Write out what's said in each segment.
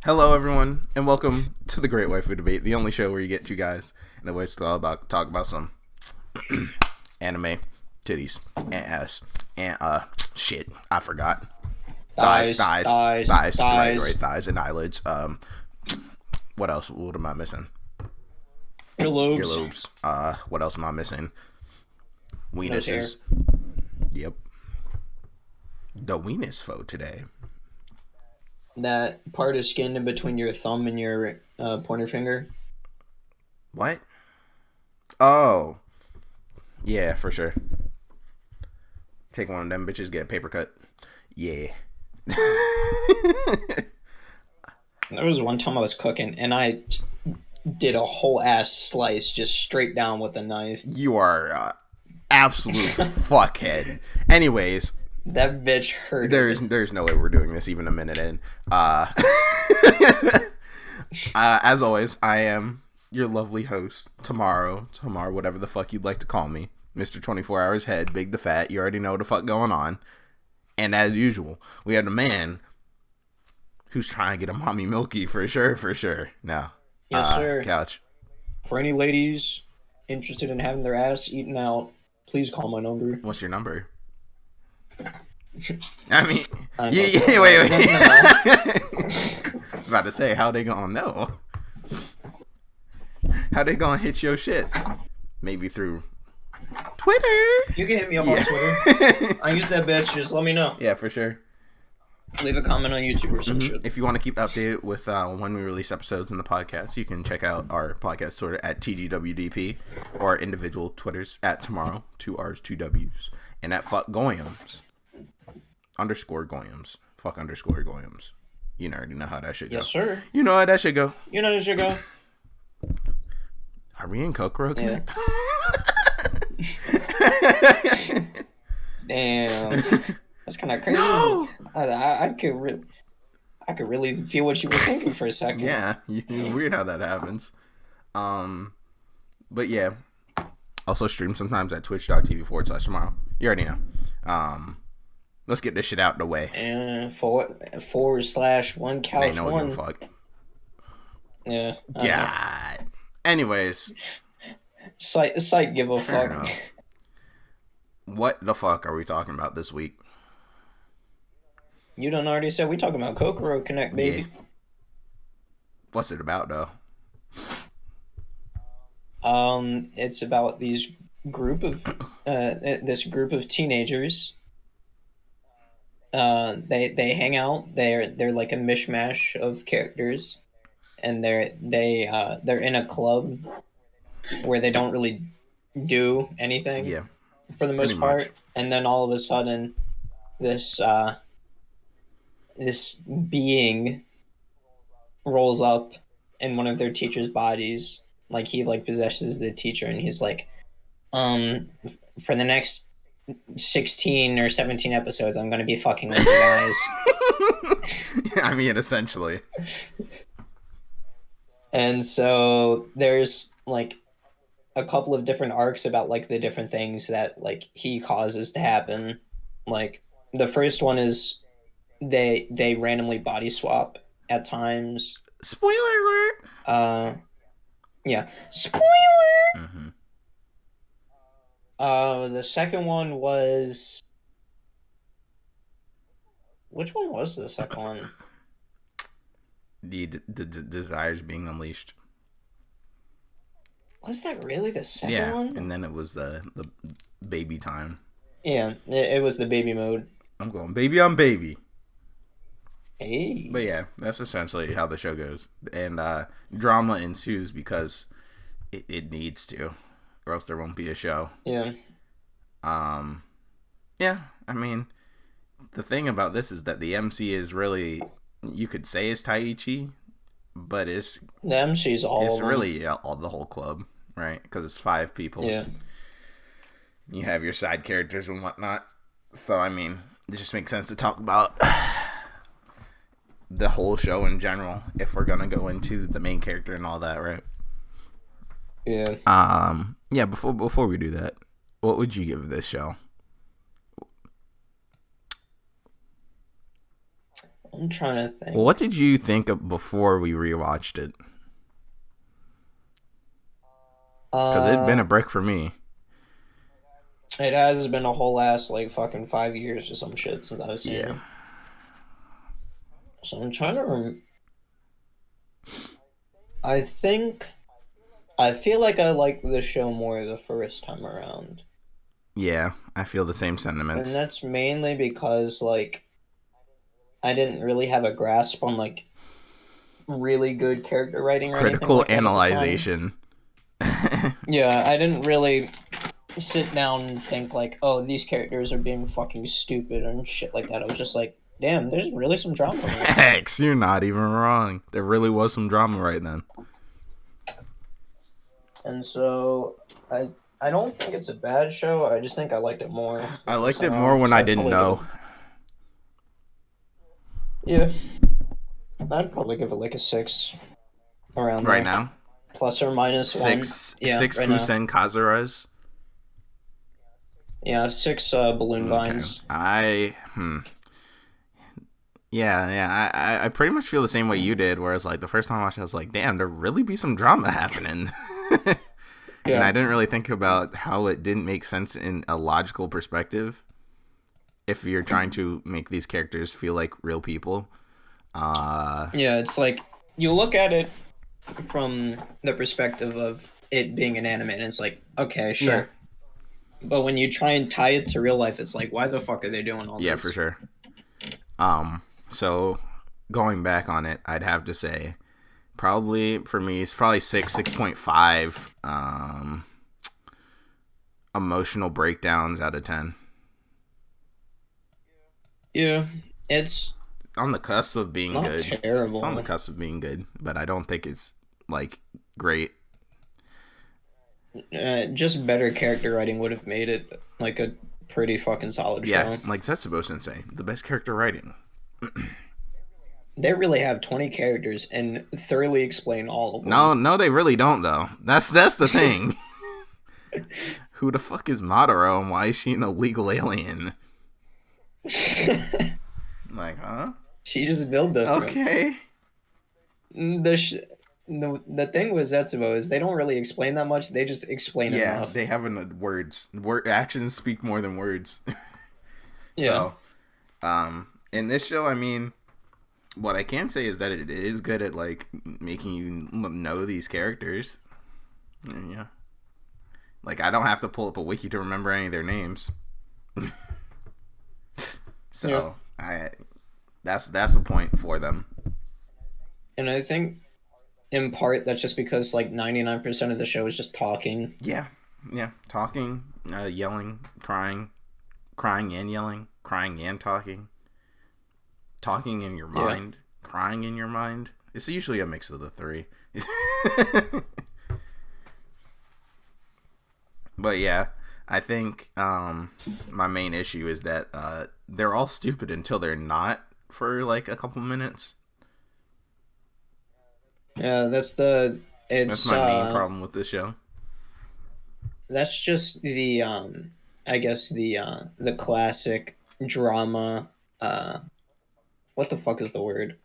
Hello, everyone, and welcome to the Great Waifu Debate, the only show where you get two guys and the ways to talk about some anime, titties, and ass, and shit. I forgot. Thighs. Right, thighs and eyelids. What else? What am I missing? Earlobes. What else am I missing? Weenuses. Yep. The weenus foe today. That part of skin in between your thumb and your pointer finger. What? Oh. Yeah, for sure. Take one of them bitches, get a paper cut. Yeah. There was one time I was cooking, and I did a whole ass slice just straight down with a knife. You are absolute fuckhead. Anyways. That bitch hurt. There's no way we're doing this even a minute in. As always, I am your lovely host, Tamarrow, whatever the fuck you'd like to call me. Mr. 24 Hours Head, Big the Fat, you already know what the fuck going on. And as usual, we have the man who's trying to get a mommy milky for sure. Now, yes, sir. Couch. For any ladies interested in having their ass eaten out, please call my number. What's your number? I mean, wait. I was about to say, how they gonna know? How they gonna hit your shit? Maybe through Twitter. You can hit me up on Twitter. I use that bitch. Just let me know. Yeah, for sure. Leave a comment on YouTube or some shit. If you want to keep updated with when we release episodes in the podcast, you can check out our podcast Twitter at TGWDP or our individual Twitters at Tamarrow, 2 R's, 2 W's, and at Fuck Goyams. _Goyams. Fuck _Goyams. You already know how that should go. Yes, sir. You know how that should go. Are we in Kokoro? Yeah. Damn. That's kind of crazy. No! I could really feel what you were thinking for a second. Yeah. Weird how that happens. But yeah. Also stream sometimes at twitch.tv/Tamarrow. You already know. Let's get this shit out the way. And /1couch1. Ain't no one give a fuck. Yeah. God. Anyways. Site give a fuck. What the fuck are we talking about this week? You done already said we talking about Kokoro Connect, baby. Yeah. What's it about, though? It's about this group of teenagers. They hang out. They're like a mishmash of characters, and they're in a club where they don't really do anything. Yeah, for the most part. And then all of a sudden, this being rolls up in one of their teacher's bodies. Like he possesses the teacher, and he's like, for the next 16 or 17 episodes, I'm gonna be fucking with you guys. I mean, essentially. And so there's like a couple of different arcs about like the different things that like he causes to happen. Like the first one is they randomly body swap at times. Spoiler alert. Yeah. Spoiler. Mm-hmm. The second one was... Which one was the second one? The desires being unleashed. Was that really the second one? Yeah, and then it was the baby time. Yeah, it was the baby mode. I'm going baby on baby. Hey. But yeah, that's essentially how the show goes. And drama ensues because it needs to, or else there won't be a show. Yeah. Yeah, I mean, the thing about this is that the MC is really, you could say, is Taichi, but it's The MC's all it's of them. really all the whole club, right? Because it's 5 people. Yeah. You have your side characters and whatnot. So I mean, it just makes sense to talk about the whole show in general if we're gonna go into the main character and all that, right? Yeah. Yeah. Before we do that, what would you give this show? I'm trying to think. What did you think of before we rewatched it? Because it'd been a break for me. It has been a whole ass like fucking 5 years or some shit since I've seen it. So I'm trying to I feel like I liked the show more the first time around. Yeah, I feel the same sentiments. And that's mainly because like I didn't really have a grasp on like really good character writing or Critical anything like analyzation. Yeah, I didn't really sit down and think like, oh, these characters are being fucking stupid and shit like that. I was just like, damn, there's really some drama. X, you're not even wrong. There really was some drama right then. And so I don't think it's a bad show. I just think I liked it more. I liked it more when I didn't know. Yeah. I'd probably give it like a 6 around right there. now. Plus or minus 6, 1. Yeah, 6 right Fusen Kazuras. Yeah, 6 balloon vines. Yeah, I pretty much feel the same way you did, whereas like the first time I watched it, I was like, damn, there really be some drama happening. And I didn't really think about how it didn't make sense in a logical perspective if you're trying to make these characters feel like real people. Yeah, it's like you look at it from the perspective of it being an anime, and it's like, okay, sure. Yeah. But when you try and tie it to real life, it's like, why the fuck are they doing all this? Yeah, for sure. So going back on it, I'd have to say probably for me it's probably 6.5 emotional breakdowns out of 10. Yeah, it's on the cusp of being not good. Terrible. It's on the cusp of being good, but I don't think it's like great. Just better character writing would have made it like a pretty fucking solid show. Yeah, like Setsubo Sensei, the best character writing. They really have 20 characters and thoroughly explain all of them. No, they really don't though. That's the thing. Who the fuck is Tamarrow and why is she an illegal alien? Like, huh? She just built them. Okay. The thing with Zetsubo is they don't really explain that much. They just explain enough. Yeah, they have words. Actions speak more than words. Yeah. So, in this show, I mean, what I can say is that it is good at like making you know these characters. Yeah. Like I don't have to pull up a wiki to remember any of their names. So that's the point for them. And I think in part that's just because like 99% of the show is just talking. Yeah, talking, yelling, crying and yelling, crying and talking in your mind, crying in your mind. It's usually a mix of the three. But yeah, I think my main issue is that they're all stupid until they're not for like a couple minutes. Yeah, that's my main problem with this show. That's just the I guess the classic drama. What the fuck is the word?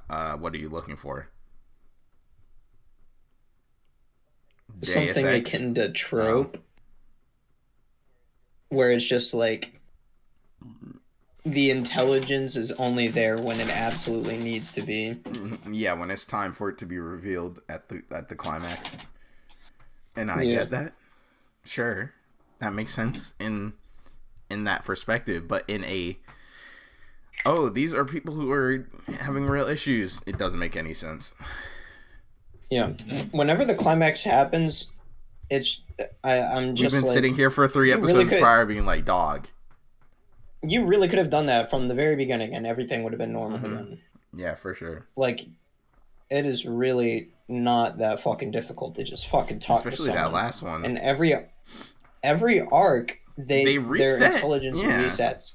What are you looking for? Something akin to trope. Where it's just like the intelligence is only there when it absolutely needs to be. Yeah, when it's time for it to be revealed at the climax. And I get that. Sure. That makes sense in that perspective, but in these are people who are having real issues, it doesn't make any sense. Yeah. Whenever the climax happens, I'm just We've been sitting here for 3 episodes prior being like, dog. You really could have done that from the very beginning and everything would have been normal again. Yeah, for sure. Like, it is really not that fucking difficult to just fucking talk to Especially that someone. last one. And every arc, They their reset. intelligence Yeah. resets.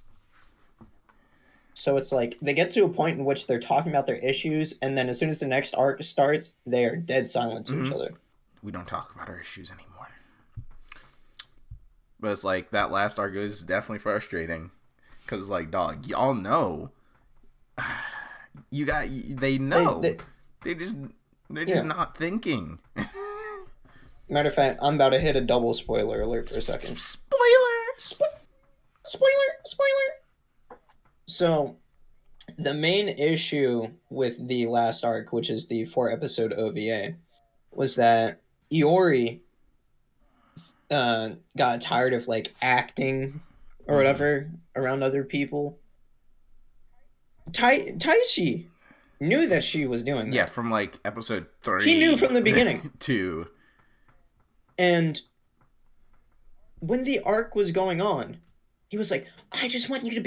So it's like they get to a point in which they're talking about their issues, and then as soon as the next arc starts, they are dead silent to each other. We don't talk about our issues anymore. But it's like that last arc is definitely frustrating. Because, like, dog, y'all know. They know. They're just Yeah. not thinking. Matter of fact, I'm about to hit a double spoiler alert for a second. Spoilers! Spoiler! So, the main issue with the last arc, which is the 4 episode OVA, was that Iori got tired of like acting or whatever around other people. Taichi knew that she was doing that. Yeah, from like episode 3. He knew from the beginning. 2. And when the arc was going on, he was like, I just want you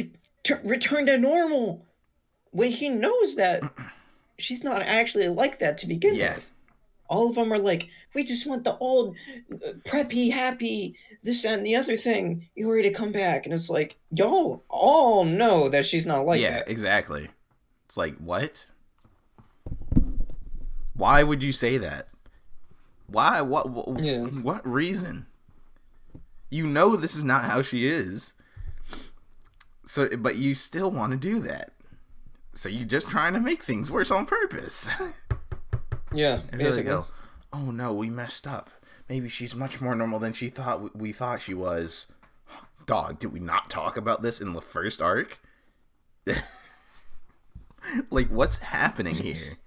to return to normal. When he knows that she's not actually like that to begin with. All of them are like, we just want the old preppy, happy, this, that, and the other thing. You ready to come back? And it's like, y'all all know that she's not like that. Yeah, exactly. It's like, what? Why would you say that? Why? What reason? You know this is not how she is. So, but you still want to do that. So you're just trying to make things worse on purpose. Yeah, basically. Go, oh no, we messed up. Maybe she's much more normal than we thought she was. Dog, did we not talk about this in the first arc? Like, what's happening here?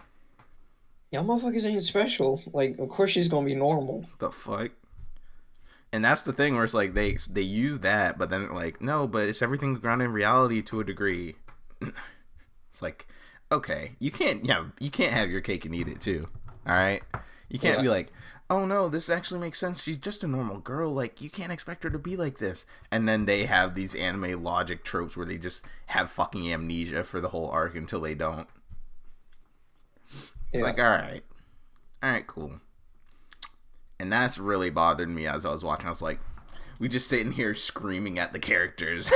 Y'all motherfuckers ain't special. Like, of course she's gonna be normal. The fuck? And that's the thing where it's like they use that, but then they're like, no, but it's everything grounded in reality to a degree. It's like, okay, you can't have your cake and eat it too. All right, you can't be like, oh no, this actually makes sense. She's just a normal girl. Like, you can't expect her to be like this. And then they have these anime logic tropes where they just have fucking amnesia for the whole arc until they don't. It's like, all right, cool. And that's really bothered me as I was watching. I was like, we just sitting here screaming at the characters.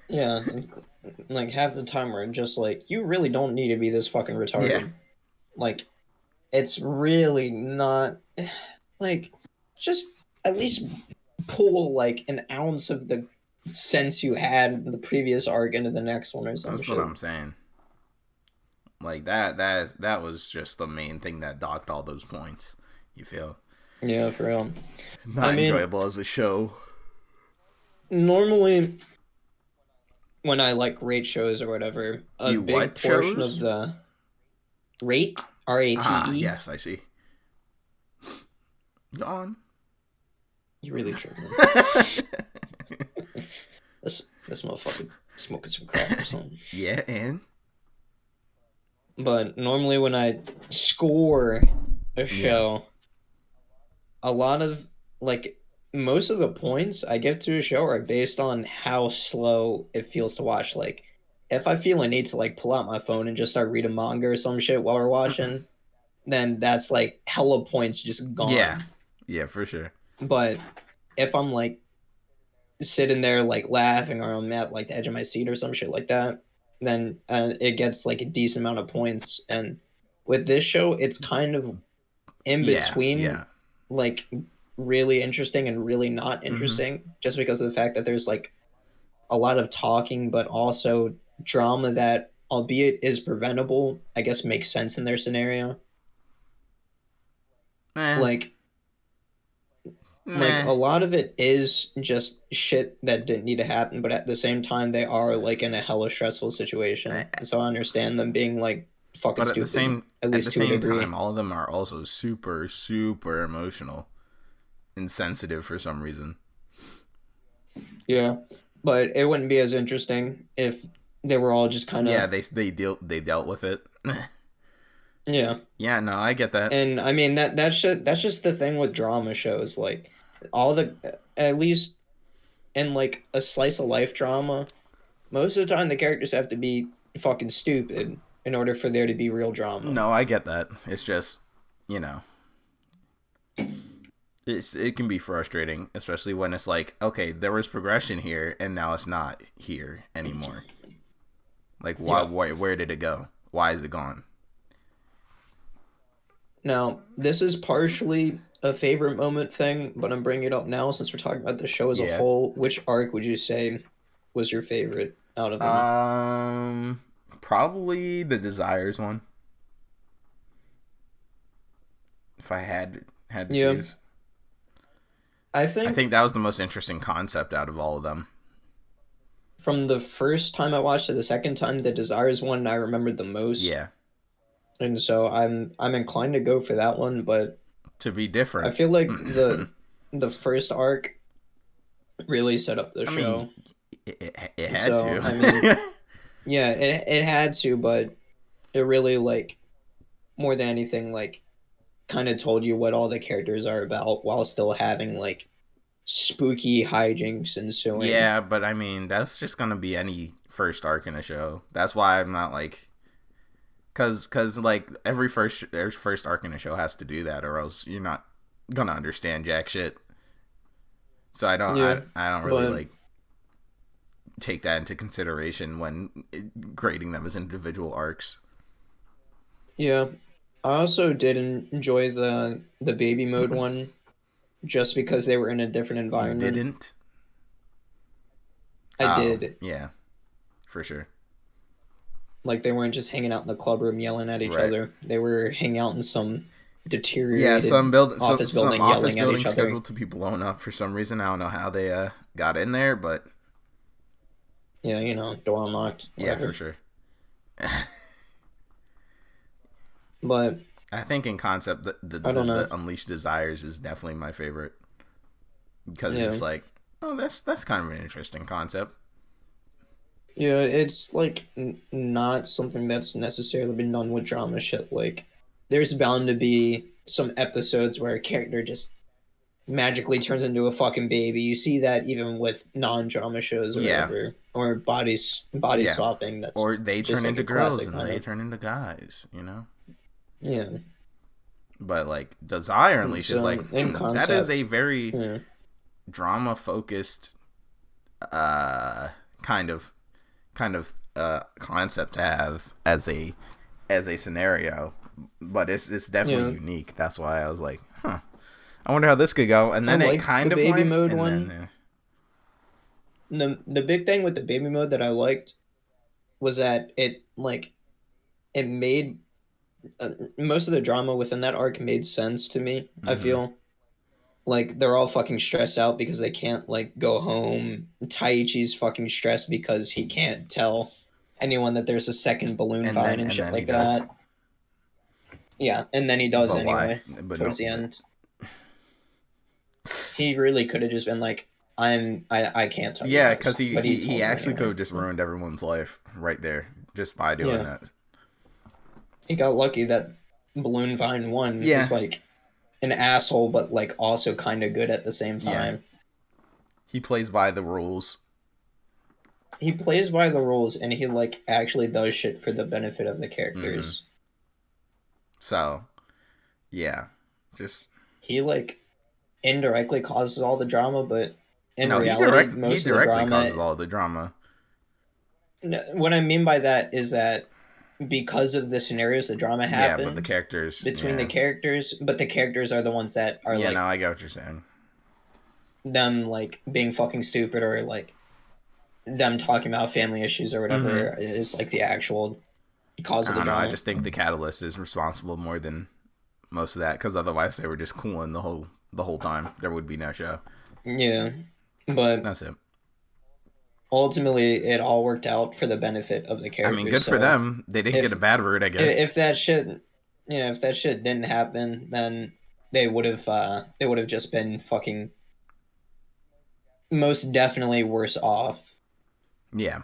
Yeah, like half the time we're just like, you really don't need to be this fucking retarded. Yeah. Like, it's really not, like, just at least pull like an ounce of the sense you had in the previous arc into the next one or something. That's what I'm saying. Like, that was just the main thing that docked all those points. You feel? Yeah, for real. Not enjoyable as a show. Normally, when I like rate shows or whatever, a big portion of the rate, RATE. Yes, I see. Go on. You really tripping. This motherfucker smoking some crack or something. Yeah, and? But normally when I score a show, a lot of, like, most of the points I give to a show are based on how slow it feels to watch. Like, if I feel a need to, like, pull out my phone and just start reading manga or some shit while we're watching, then that's, like, hella points just gone. Yeah, for sure. But if I'm, like, sitting there, like, laughing or I'm at, like, the edge of my seat or some shit like that, then it gets, like, a decent amount of points. And with this show, it's kind of in between, like, really interesting and really not interesting, just because of the fact that there's, like, a lot of talking, but also drama that, albeit is preventable, I guess makes sense in their scenario. Like, a lot of it is just shit that didn't need to happen, but at the same time, they are, like, in a hella stressful situation. So I understand them being, like, fucking stupid. At least to a degree. Time, all of them are also super, super emotional and sensitive for some reason. Yeah, but it wouldn't be as interesting if they were all just kind of... Yeah, they dealt with it. Yeah. Yeah, no, I get that. And I mean that's just the thing with drama shows. Like, at least in, like, a slice of life drama, most of the time the characters have to be fucking stupid in order for there to be real drama. No, I get that. It's just, it can be frustrating, especially when it's like, okay, there was progression here, and now it's not here anymore. Like, where did it go? Why is it gone? Now, this is partially a favorite moment thing, but I'm bringing it up now since we're talking about the show as a Yeah. whole. Which arc would you say was your favorite out of them? Probably the Desires one. If I had to choose. I I think think that was the most interesting concept out of all of them. from the first time I watched it, the second time, the Desires one I remembered the most. Yeah. And so I'm inclined to go for that one, but To be I different. feel like the first arc really set up the I show. mean, it had So, to. I mean, yeah, it had to, but it really like more than anything like kind of told you what all the characters are about while still having like spooky hijinks ensuing. Yeah, but I mean, that's just gonna be any first arc in a show. That's why I'm not like, cause like every first arc in a show has to do that, or else you're not gonna understand jack shit. So Yeah, I don't really but like take that into consideration when grading them as individual arcs. yeah, I also did enjoy the baby mode one just because they were in a different You environment. didn't? I Oh, did. yeah, for sure. Like they weren't just hanging out in the club room yelling at each Right. other. They were hanging out in some Yeah, deteriorated some office office building at building each other. scheduled to be blown up for some reason. I don't know how they got in there, but Yeah, door unlocked, yeah, for whatever. sure. But I think in concept, I don't know. the Unleashed Desires is definitely my favorite because Yeah. it's like, oh, that's kind of an interesting concept. Yeah, it's like not something that's necessarily been done with drama shit. Like, there's bound to be some episodes where a character just magically turns into a fucking baby. You see that even with non-drama shows or Yeah, whatever, or body yeah. swapping. That's Or they just turn like into a girls classic and kind they of. turn into guys, Yeah. But like Desire And Unleashed is so like, in that is concept, a very yeah, drama focused kind of concept to have as a scenario, but it's definitely yeah. unique. That's why I was like, huh, I wonder how this could go. And I then it like the kind of baby went, mode and one. then The big thing with the baby mode that I liked was that it made most of the drama within that arc made sense to me. I mm-hmm. feel like they're all fucking stressed out because they can't like go home. Taichi's fucking stressed because he can't tell anyone that there's a second balloon vine and And shit then he like does, that. Yeah, and then he does but why? anyway But no, towards the end. He really could have just been like, I can't tell you yeah, guys, because but he he told them actually could anyway. have just ruined everyone's life right there just by doing Yeah, that. he got lucky that Balloon Vine won. Yeah, He's like an asshole, but like also kind of good at the same yeah, time. he plays by the rules. He plays by the rules, and he like actually does shit for the benefit of the Mm-hmm. characters. So yeah, just He like indirectly causes all the drama, but in no, reality, he most of the directly drama. causes all the drama. What I mean by that is that because of the scenarios, the drama Yeah, but the happen characters, between the yeah, characters, but the characters are the ones that are yeah. No, like I get what you're saying. them like being fucking stupid or like them talking about family issues or Mm-hmm. whatever is like the actual cause I of the don't know. I drama. just think the catalyst is responsible more than most of that, because otherwise they were just cooling the whole time. There would be no show. Yeah, but That's it. ultimately it all worked out for the benefit of the I mean, characters. good for So them. They didn't get if a bad route, I guess. if that shit, if that shit didn't happen, then they would have just been fucking most definitely worse off. Yeah.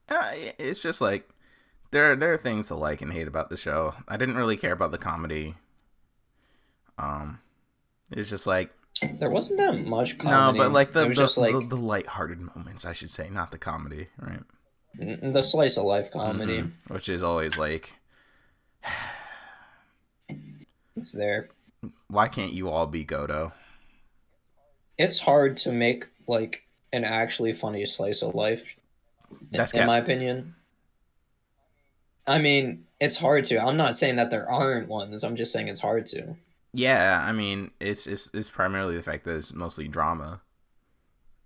It's just like there are things to like and hate about the show. I didn't really care about the comedy. It's just like, There wasn't that much no, but comedy. like It was just like the lighthearted moments, I should say, not the comedy, right? The slice of life comedy. Which is always like, It's there. why can't you all be Godo? It's hard to make like an actually funny slice of life, That's in cat. my opinion. I mean, it's hard to. I'm not saying that there aren't ones. I'm just saying it's hard to. Yeah, I mean, it's primarily the fact that it's mostly drama,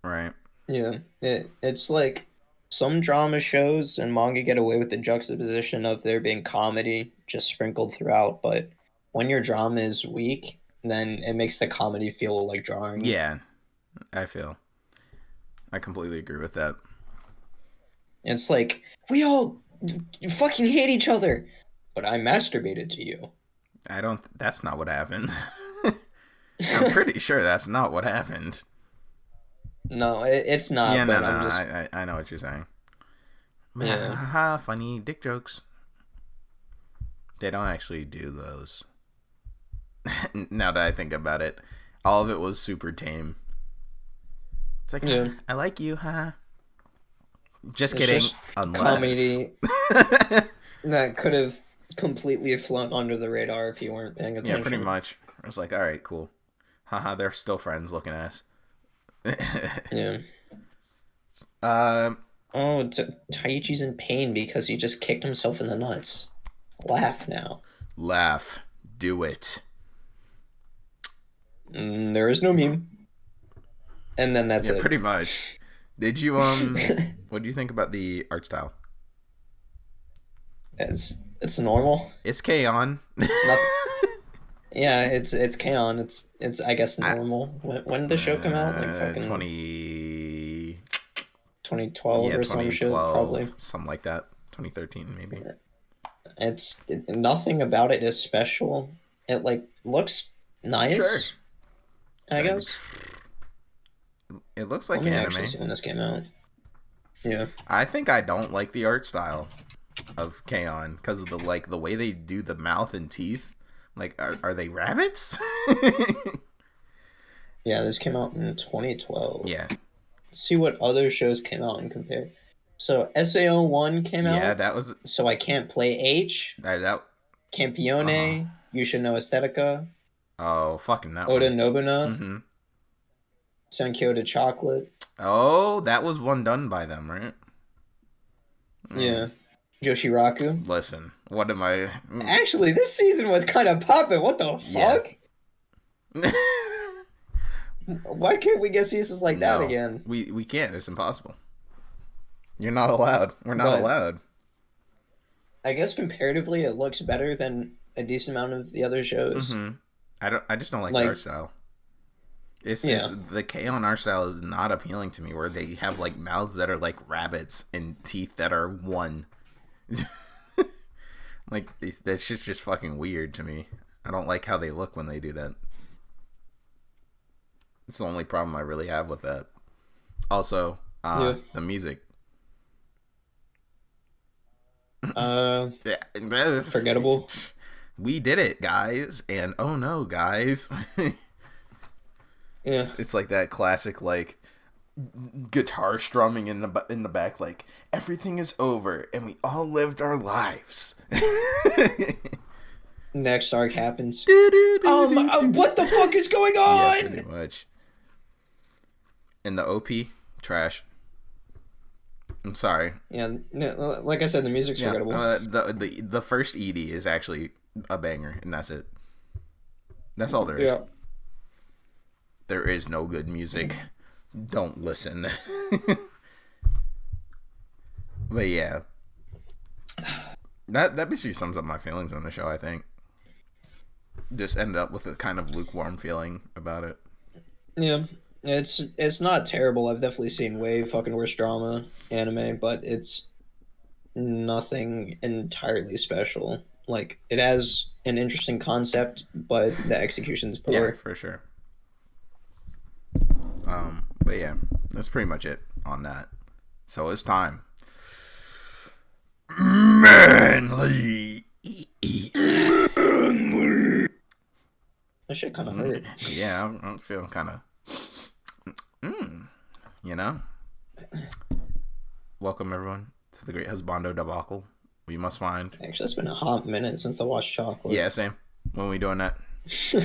right? Yeah, it's like some drama shows and manga get away with the juxtaposition of there being comedy just sprinkled throughout, but when your drama is weak, then it makes the comedy feel like jarring. Yeah, I completely agree with that. It's like we all fucking hate each other, but I masturbated to you. I don't. That's not what happened. I'm pretty sure that's not what happened. No, it's not. Yeah, no, But no, I'm just I know what you're saying. yeah. Haha, funny dick jokes. They don't actually do those. Now that I think about it, all of it was super tame. It's like, Yeah. I like you, huh? Just It's kidding. just Unless. comedy that could have completely flown under the radar if you weren't paying attention. Yeah, pretty much. I was like, all right, cool. Haha, they're still friends looking ass. Yeah. Um, Oh, Taichi's in pain because he just kicked himself in the nuts. Laugh now. laugh. Do it. There is no meme. And then that's Yeah, it. pretty much. Did you, what do you think about the art style? It's normal. It's K-On! Yeah, it's canon. It's I guess normal. When did the show come out? Like fucking 2012 yeah, or some shit, 2012, probably. something like that. 2013 maybe. Nothing about it is special. It like looks nice. Sure. I guess. It looks like Let me anime. actually see when this came out. Yeah. I think I don't like the art style of K-On! Because of the way they do the mouth and teeth. Like, are they rabbits? Yeah, this came out in 2012. Yeah. Let's see what other shows came out and compare. So SAO1 came Yeah, out. that was So I Can't Play H. that. Campione. You Should Know Aesthetica. Oh, fucking that Oda one. Nobunaga. Mm-hmm. Senkyo to Chocolate. Oh, that was one done by them, right? Yeah. Joshiraku. Listen, what am I? Actually, this season was kind of popping. What the fuck? Yeah. Why can't we get seasons like that No, again? we can't. It's impossible. You're not allowed. We're not But allowed. I guess comparatively, it looks better than a decent amount of the other shows. Mm-hmm. I just don't like Like- the art style. It's the K-On! Art style is not appealing to me. Where they have like mouths that are like rabbits and teeth that are one. Like that shit's just fucking weird to me. I don't like how they look when they do that. It's the only problem I really have with that. Also, the music. Forgettable. We did it, guys, and oh no, guys. Yeah. It's like that classic like guitar strumming in the back, like everything is over and we all lived our lives. Next arc happens. What the fuck is going on? Yeah, pretty much. And the OP, trash. I'm sorry. Yeah, like I said, the music's forgettable. The first ED is actually a banger, and that's it. That's all there is. Yeah. There is no good music. Don't listen. But yeah, that basically sums up my feelings on the show. I think just ended up with a kind of lukewarm feeling about it. Yeah, it's not terrible. I've definitely seen way fucking worse drama anime, but it's nothing entirely special. Like it has an interesting concept, but the execution's poor. Yeah, for sure. But yeah, that's pretty much it on that. So it's time. Manly. That shit kind of hurt. Yeah, I'm feeling kind of. You know. Welcome everyone to the Great Husbando Debacle. We must find. Actually, it's been a hot minute since I watched Chocolate. Yeah, same. When we doing that? We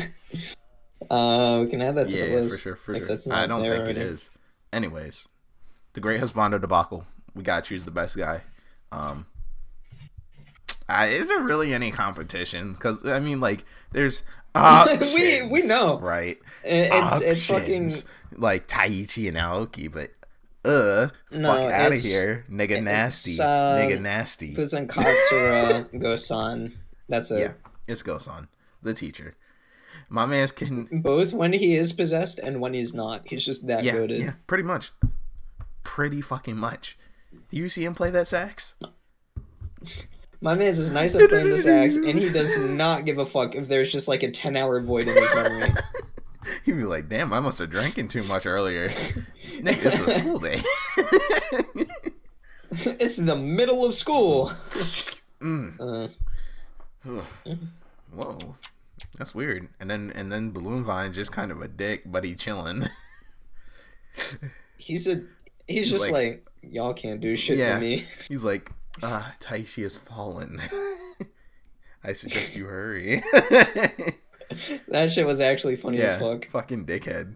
can add that to the list. For if sure. It's not I don't there think already. it is. Anyways, the Great Husbando Debacle. We gotta choose the best guy. Is there really any competition? Because I mean, like, there's options, we know, right? It's fucking like Taichi and Aoki, but no, fuck out of here, nigga nasty, nigga nasty. Fusen Katsura Gosan. That's it. Yeah, it's Gosan, the teacher. My man's can both when he is possessed and when he's not. He's just that goated. Yeah, pretty much, pretty fucking much. Do you see him play that sax? My man's is nice at playing the sax, and he does not give a fuck if there's just like a 10-hour void in his memory. He'd be like, damn, I must have drinking too much earlier. Nick, this is a school day. It's the middle of school. Whoa. That's weird. And then Balloon Vine just kind of a dick, but he chilling. He's just like y'all can't do shit to me. He's like, Taishi has fallen. I suggest you hurry. That shit was actually funny as fuck. Fucking dickhead.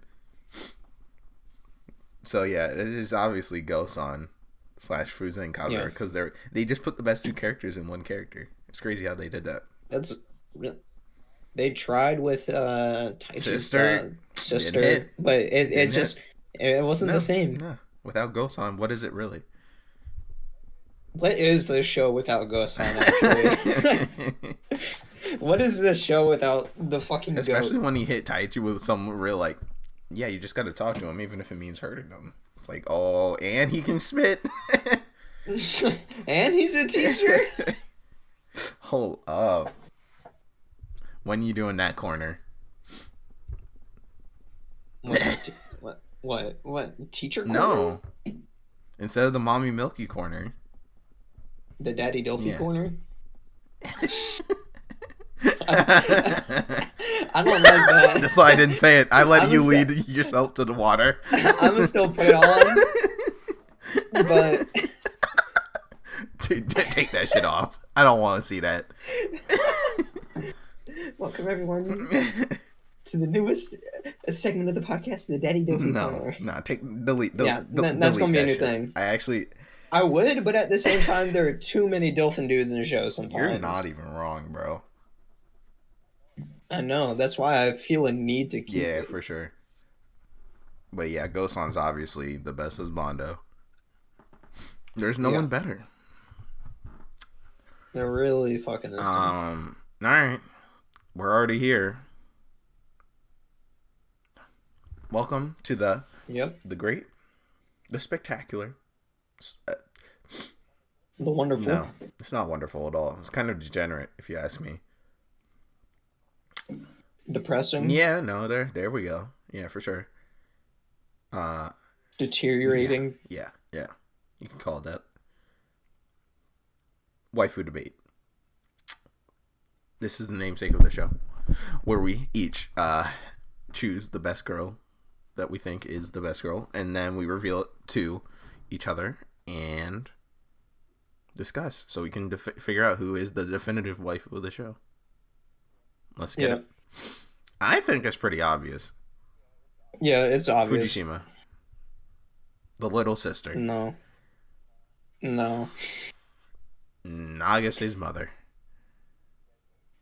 So yeah, it is obviously Gosan / Fusen Kazura because they just put the best two characters in one character. It's crazy how they did that. They tried with Taichi's sister, but it wasn't the same. No. Without Gosan, what is it really? What is this show without Gosan, actually? What is this show without the fucking Especially goat? when he hit Taichi with some real, like, yeah, you just gotta talk to him, even if it means hurting him. It's like, oh, and he can spit. And he's a teacher. Hold up. When you doing that corner? What? Teacher corner? No. Instead of the mommy milky corner. The daddy Dilfy corner? I don't like that. That's why I didn't say it. I let you lead yourself to the water. I'm gonna still put it on. But Dude, take that shit off. I don't want to see that. Welcome everyone to the newest segment of the podcast, the Daddy Dilfy corner. No, delete. That's gonna be a new thing. I would, but at the same time, there are too many Dilfin dudes in the show sometimes. You're not even wrong, bro. I know. That's why I feel a need to keep it. Yeah, for sure. But yeah, Gosan's obviously the best as Bondo. There's no one better. There really fucking is. All right. We're already here. Welcome to the great, the spectacular. The wonderful. No, it's not wonderful at all. It's kind of degenerate, if you ask me. Depressing. Yeah, no, there we go. Yeah, for sure. Deteriorating. Yeah, you can call it that. Waifu Debate. This is the namesake of the show, where we each choose the best girl that we think is the best girl, and then we reveal it to each other and discuss, so we can figure out who is the definitive waifu of the show. Let's get it. I think it's pretty obvious. Yeah, it's obvious. Fujishima. The little sister. No. Nagase's mother.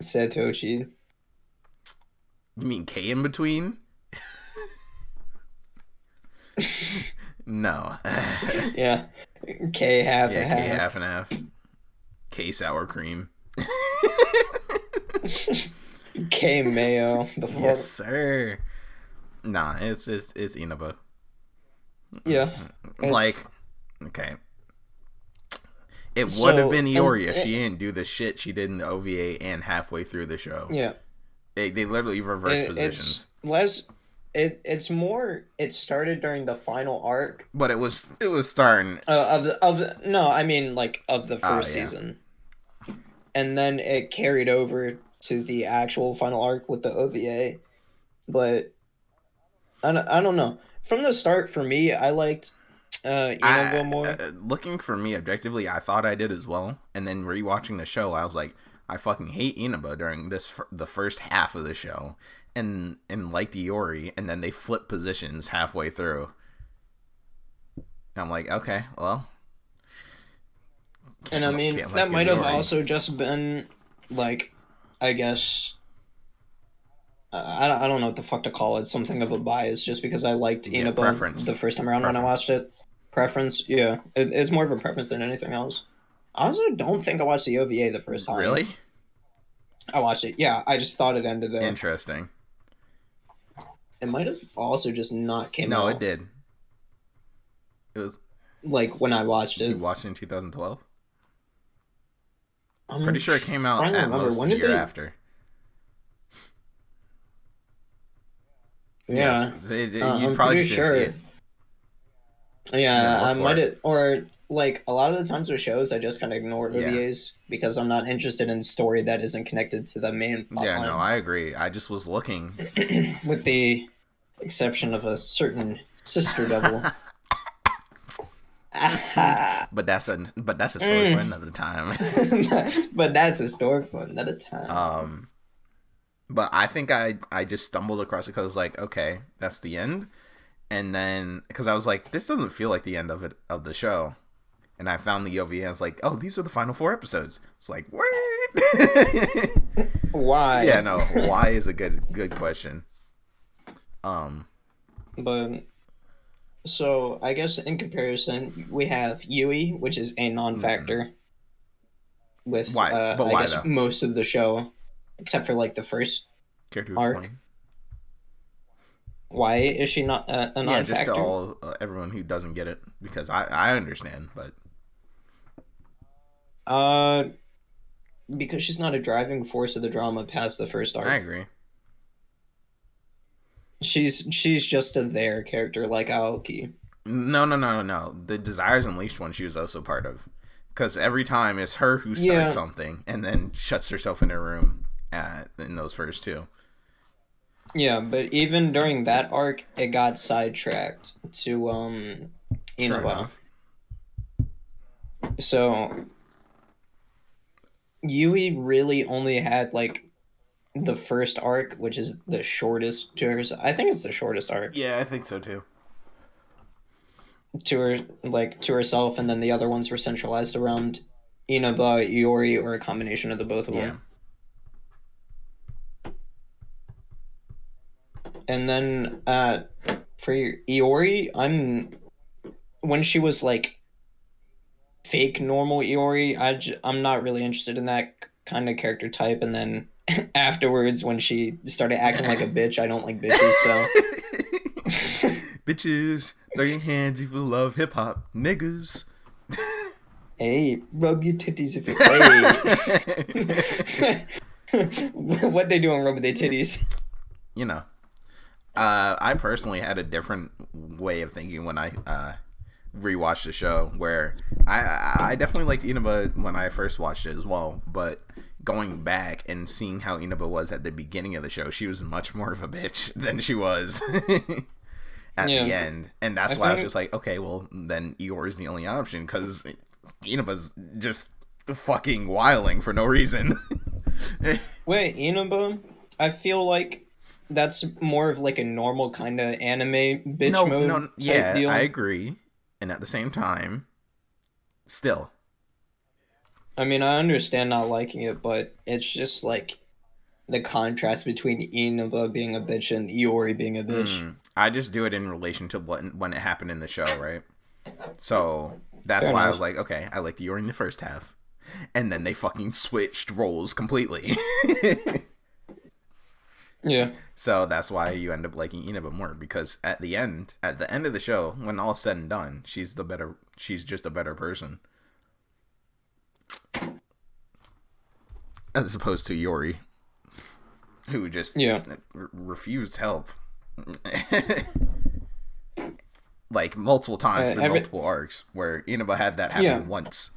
Satoshi. You mean K in between? No. Yeah. K half and half. K half and half. K sour cream. K mayo. Yes, sir. Nah, it's Inaba. Yeah. Like, okay. It would have been Ioria. She didn't do the shit she did in the OVA and halfway through the show. Yeah. They literally reversed positions. It's more. It started during the final arc, but it was starting of the first season, and then it carried over to the actual final arc with the OVA. But I don't know. From the start, for me, I liked Inaba more. Looking for me objectively, I thought I did as well. And then rewatching the show, I was like, I fucking hate Inaba during the first half of the show, and like Iori, and then they flip positions halfway through. And I'm like, okay, well, And I mean, can't that like might have Iori. also just been, like, I guess, I don't know what the fuck to call it, something of a bias, just because I liked Yeah, Inaba preference. the first time around when I Preference. watched it. Preference, yeah. It's more of a preference than anything else. I also don't think I watched the OVA the first time Really I watched it. Yeah, I just thought it ended there. interesting. It might have also just not came No, it out, did. It was. like, when I watched You it. watched it in 2012. I'm Pretty sure it came out trying to at remember. most When a did year they... after. Yeah, Yes, you'd I'm probably pretty just didn't see sure. it. You didn't Yeah, look I for might it. have, or like a lot of the times with shows, I just kind of ignore Yeah. OVAs because I'm not interested in story that isn't connected to the main plot Yeah, no, line, I agree. I just was looking. with the exception of a certain sister double. But that's a story for another time. But that's a story for another time. um, but I think I just stumbled across it because I was like, okay, that's the end, and then because I was like, this doesn't feel like the end of the show, and I found the OVA. And I was like, oh, these are the final 4 episodes. It's like, what? Yeah, Why? no. Why is a good question. Um, But so I guess in comparison, we have Yui, which is a non-factor with why? But I why guess though? most of the show, except for like the first Care to arc. explain? Why is she not a Yeah, just to non-factor? all everyone who doesn't get it, because I understand, but Uh, because she's not a driving force of the drama past the first I arc. agree. She's just a there character like Aoki. No. The Desires Unleashed one she was also part of, because every time it's her who starts Yeah, something and then shuts herself in her room in those first two. yeah, but even during that arc, it got sidetracked to Fair Inaba. enough. So Yui really only had like the first arc, which is the shortest to her. I think it's the shortest arc Yeah, I think so too. to her, like to herself, and then the other ones were centralized around Inaba, Iori, or a combination of the both of Yeah. them. And then for Iori, when she was like fake normal Iori, I'm not really interested in that kind of character type. And then afterwards, when she started acting like a bitch, I don't like bitches. So Bitches, throw your hands if you love hip hop, niggas. hey, rub your titties if you hey. What they doing rubbing their titties? You know, I personally had a different way of thinking when I rewatched the show. Where I definitely liked Inaba when I first watched it as well, but going back and seeing how Inaba was at the beginning of the show, she was much more of a bitch than she was at the Yeah, end, and that's I why I was think just like, okay, well then Eeyore is the only option because Inaba's just fucking wiling for no reason. wait, Inaba. I feel like that's more of like a normal kind of anime bitch mode No, type yeah, I deal. agree, and at the same time, still, I mean, I understand not liking it, but it's just like the contrast between Inaba being a bitch and Iori being a bitch. I just do it in relation to what when it happened in the show, right? So that's Fair why I was enough. like, okay, I like Eeyore in the first half, and then they fucking switched roles completely. Yeah. So that's why you end up liking Inaba more because at the end of the show, when all's said and done, she's just a better person as opposed to Yori, who just Yeah. refused help, like multiple times through Every multiple arcs. Where Inaba had that yeah. happen once.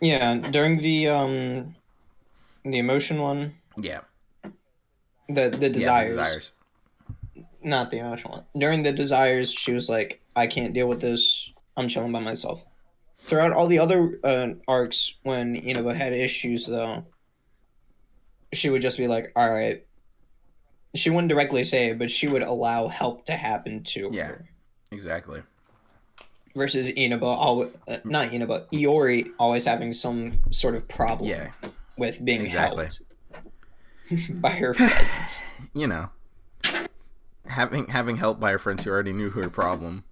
Yeah, during the emotion one, Yeah, the yeah, the desires. desires. not the emotional one. During the desires, she was like, I can't deal with this. I'm chilling by myself. Throughout all the other arcs, when Inaba had issues, though, she would just be like, all right. She wouldn't directly say it, but she would allow help to happen to Yeah, her. exactly. Versus Inaba, not Inaba, Iori always having some sort of problem Yeah, with being exactly. helped by her friends. You know, having help by her friends who already knew her problem,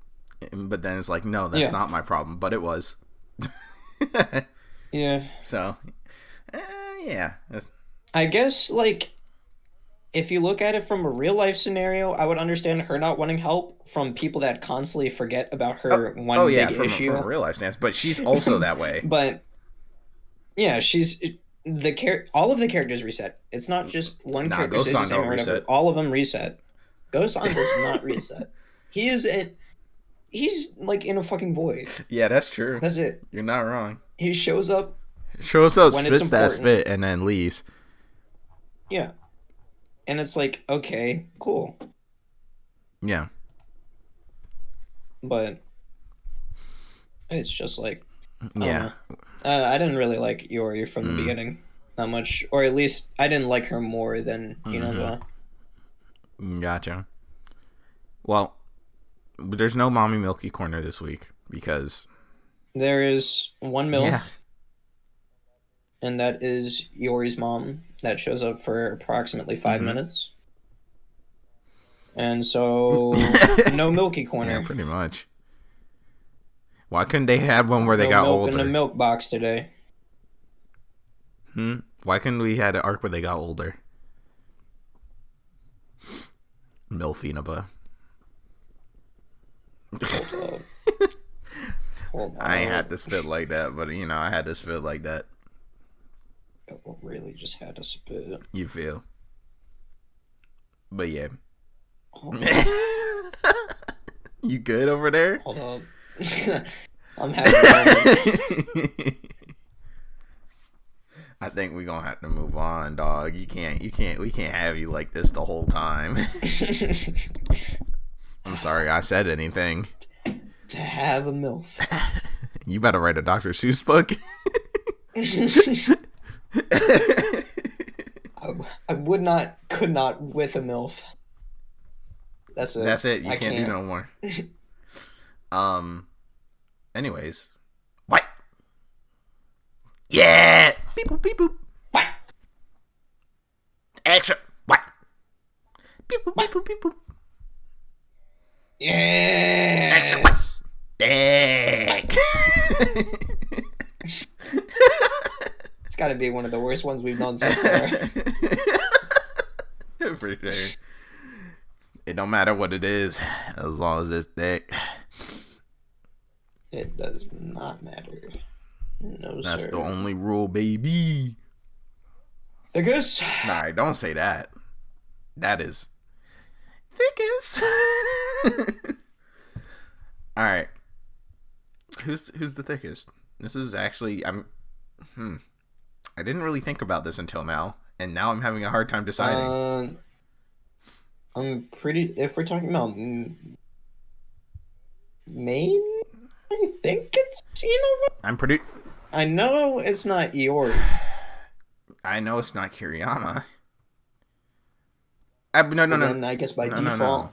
but then it's like, no, that's not my problem, but it was. Yeah. So, yeah. I guess, like, if you look at it from a real life scenario, I would understand her not wanting help from people that constantly forget about her one yeah, big from issue. a real life stance, but she's also that way. But yeah, she's all of the characters reset. It's not just one character stays the same or whatever. All of them reset. Ghost-san does not reset. He's like in a fucking void. Yeah, that's true. That's it. You're not wrong. He shows up, spits that spit, and then leaves. Yeah. And it's like, okay, cool. Yeah. But it's just like, yeah. I didn't really like Iori from the beginning that much, or at least I didn't like her more than Inaba. Gotcha. Well, there's no Mommy Milky Corner this week because there is one MILF, and that is Iori's mom that shows up for approximately 5 minutes. And so, no Milky Corner. Yeah, pretty much. Why couldn't they have one where they got older? In the milk box today. Why couldn't we had an arc where they got older? Milfinaba. Hold on. I ain't had to spit like that, but I had to spit like that. It really just had to spit. You feel? But yeah. You good over there? Hold up. I'm happy. I think we're gonna have to move on, dog. We can't have you like this the whole time. I'm sorry I said anything. To have a MILF. You better write a Dr. Seuss book. I could not with a MILF. That's it. You can't do no more. Anyways. What? Yeah! Beep boop, beep boop. What? Extra. What? Beep boop, beep boop, beep boop. Yeah! Extra. What? Dick! It's gotta be one of the worst ones we've done so far. For sure. It don't matter what it is, as long as it's thick. It does not matter. No, That's sir. the only rule, baby. Thickest? Nah, don't say that. That is thickest. All right. Who's the thickest? This is actually I didn't really think about this until now, and now I'm having a hard time deciding. If we're talking about main, I think it's Inaba. I know it's not Iori. I know it's not Kiriyama. No. I guess by default. No.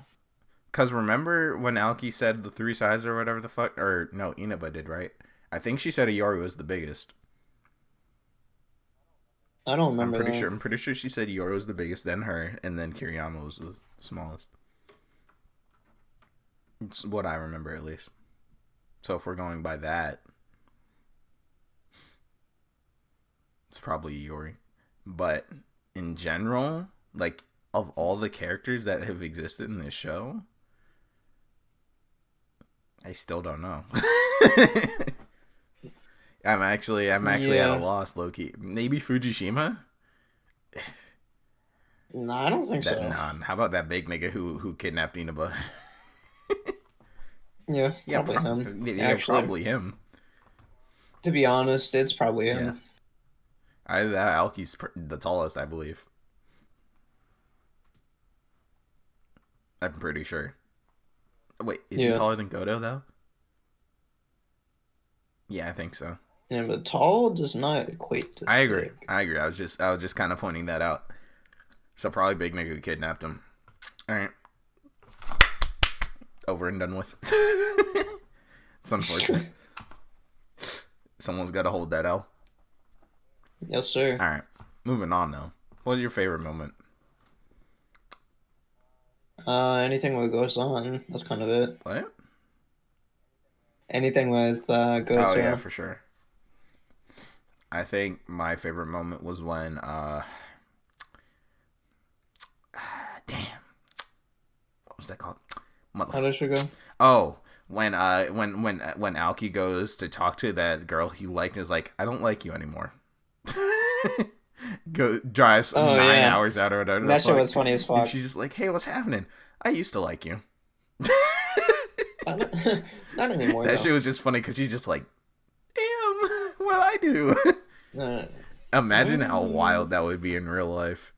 Because remember when Aoki said the 3 sides or whatever the fuck? Or no, Inaba did, right? I think she said Iori was the biggest. I don't remember. I'm pretty sure she said Iori was the biggest, then her, and then Kiriyama was the smallest. It's what I remember, at least. So if we're going by that, it's probably Iori. But in general, like, of all the characters that have existed in this show, I still don't know. I'm actually at a loss, low-key. Maybe Fujishima? No, I don't think so. Nah, how about that big nigga who kidnapped Inaba? Probably him. Probably him. To be honest, it's probably him. Yeah. Aoki's the tallest, I believe. I'm pretty sure. Wait, is he Yeah. taller than Goto though? Yeah, I think so. Yeah, but tall does not equate to I agree. thick. I agree. I was just kind of pointing that out. So probably big nigga kidnapped him. All right. Over and done with. It's unfortunate. Someone's got to hold that L. Yes, sir. All right. Moving on though. What was your favorite moment? Anything with goes on. That's kind of it. What? Anything with Oh goes yeah, on. for sure. I think my favorite moment was when damn. What was that called? How Motherfucker. does she go? Oh, when Aoki goes to talk to that girl he liked and is like, I don't like you anymore. Drives 9 hours out or whatever. That shit was funny as fuck. And she's just like, hey, what's happening? I used to like you. Not anymore. That though. shit was just funny because she's just like, damn, what I do? Imagine how wild that would be in real life.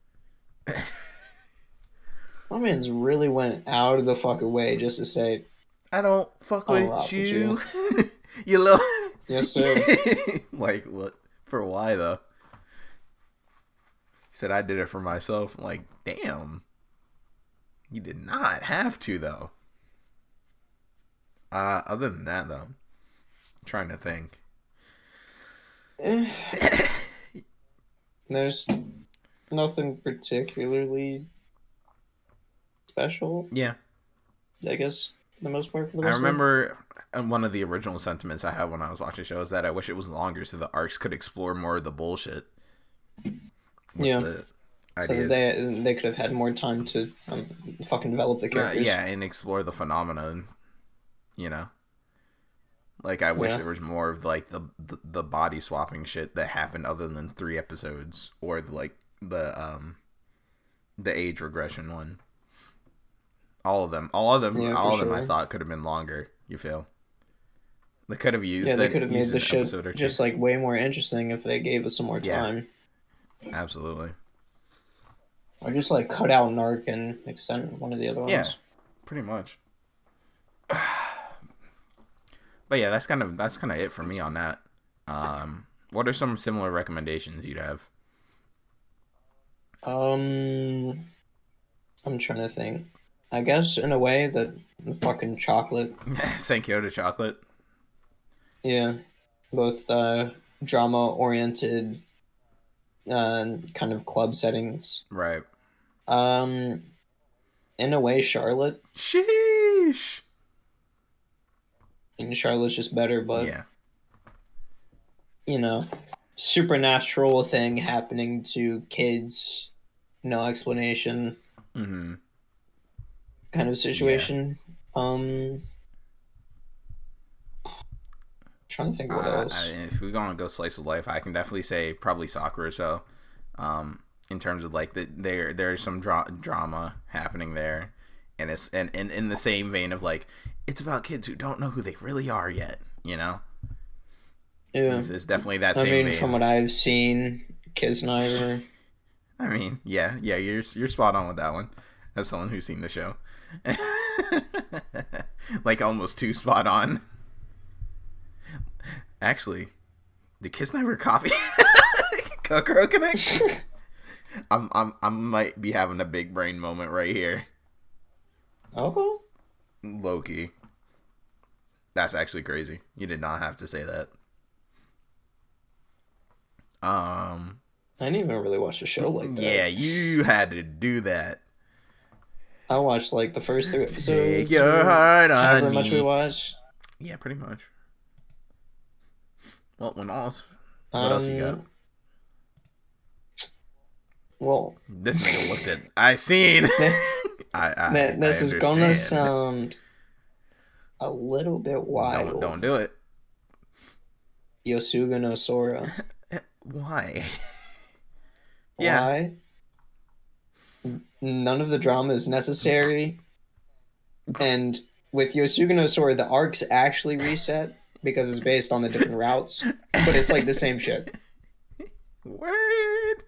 My man's really went out of the fucking way just to say, I don't fuck I'll with rock you. with you. You little. Yes, sir. Like, what? For why, though? He said, I did it for myself. I'm like, damn. You did not have to, though. Other than that, though, I'm trying to think. There's nothing particularly special. Yeah. I guess, for the most part. For the I most remember one of the original sentiments I had when I was watching the show is that I wish it was longer so the arcs could explore more of the bullshit. Yeah. The So ideas. they could have had more time to fucking develop the characters. Yeah, and explore the phenomenon, you know? Like, I wish Yeah. there was more of, like, the body swapping shit that happened other than 3 episodes. Or, like, the age regression one. All of them, Yeah, I sure. thought could have been longer, you feel? They could have used Yeah, they could have made the an show episode or two. just like way more interesting if they gave us some more Yeah. time. Absolutely. Or just like cut out an arc and extend one of the other ones. Yeah, pretty much. But yeah, that's kind of it for me on that. What are some similar recommendations you'd have? I'm trying to think. I guess in a way that the fucking chocolate. Sankyoto chocolate. Yeah. Both drama oriented kind of club settings. Right. In a way, Charlotte. Sheesh. And Charlotte's just better, but Yeah. you know, supernatural thing happening to kids, no explanation Mm-hmm. kind of situation. Trying to think what else. If we're gonna go slice of life, I can definitely say probably Sakura. So, in terms of like there's some drama happening there, and it's and in the same vein of like it's about kids who don't know who they really are yet. You know. Yeah, It's definitely that I same mean, vein. from what I've seen, Kids and I are. I mean, yeah, you're spot on with that one. As someone who's seen the show, like almost too spot on. Actually, did Kiss Never copy Kokoro Connect? I might be having a big brain moment right here. Okay. Loki. That's actually crazy. You did not have to say that. I didn't even really watch the show like that. Yeah, you had to do that. I watched like the first 3 episodes. Take your heart on however me. much we watched. Yeah, pretty much. Well, what else you got? Well, This nigga looked at. I seen. this is gonna understand. sound a little bit wild. Don't do it. Yosuga no Sora. Why? Yeah. Why? None of the drama is necessary. And with Yosuga no Sora, the arcs actually reset because it's based on the different routes. But it's like the same shit. Word.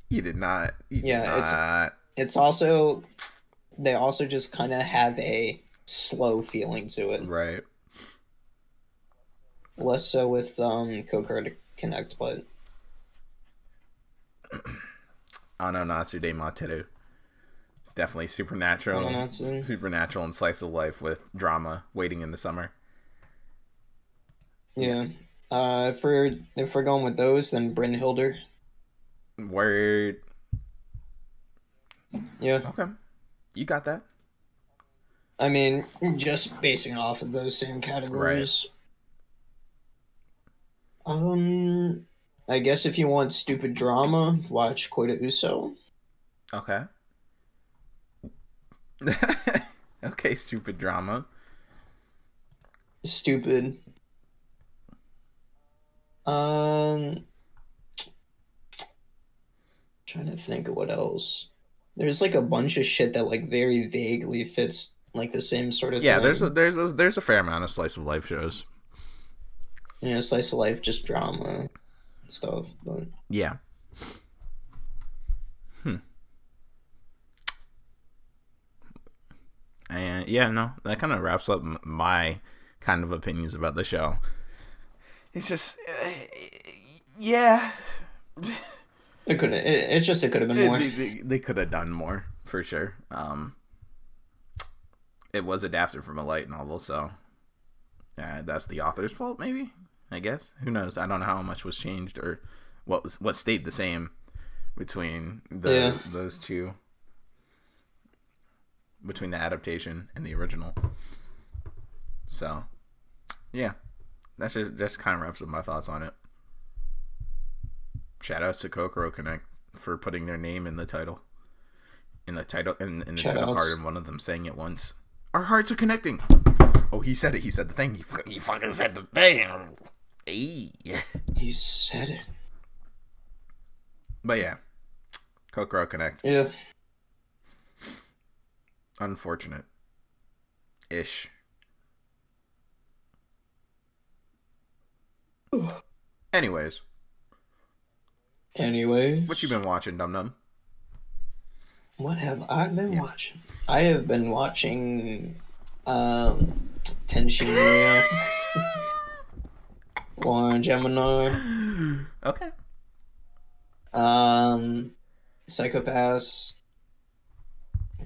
You did not. Yeah, it's also they also just kind of have a slow feeling to it. Right. Less so with Kokoro to Connect, but Ano Natsude Materu. It's definitely supernatural, Ananatsu. supernatural and slice of life with drama waiting in the summer. Yeah. If we're going with those, then Brynhilder. Word. Yeah. Okay. You got that. I mean, just basing off of those same Right. categories. I guess if you want stupid drama, watch Koida Uso. Okay. Okay, stupid drama. Stupid. Um, trying to think of what else. There's like a bunch of shit that like very vaguely fits like the same sort of Yeah, there's a thing. there's a there's a fair amount of slice of life shows. You know, slice of life, just drama stuff. But Yeah. And yeah, no, that kind of wraps up my kind of opinions about the show. It's just, yeah, it could it just it could have been more. they could have done more for sure. It was adapted from a light novel, so that's the author's fault, maybe. I guess, who knows? I don't know how much was changed or what stayed the same between those two, between the adaptation and the original. So yeah, that's just kind of wraps up my thoughts on it. Shout outs to Kokoro Connect for putting their name in the title. In the title card, and one of them saying it once. Our hearts are connecting. Oh, he said it. He said the thing. He fucking said the thing. Hey. He said it. But yeah, Kokoro Connect. Yeah. Unfortunate. Ish. Anyways. What you been watching, Dum Dum? What have I been watching? I have been watching Tenshi Muyo, or Gemini. Okay. Psychopaths.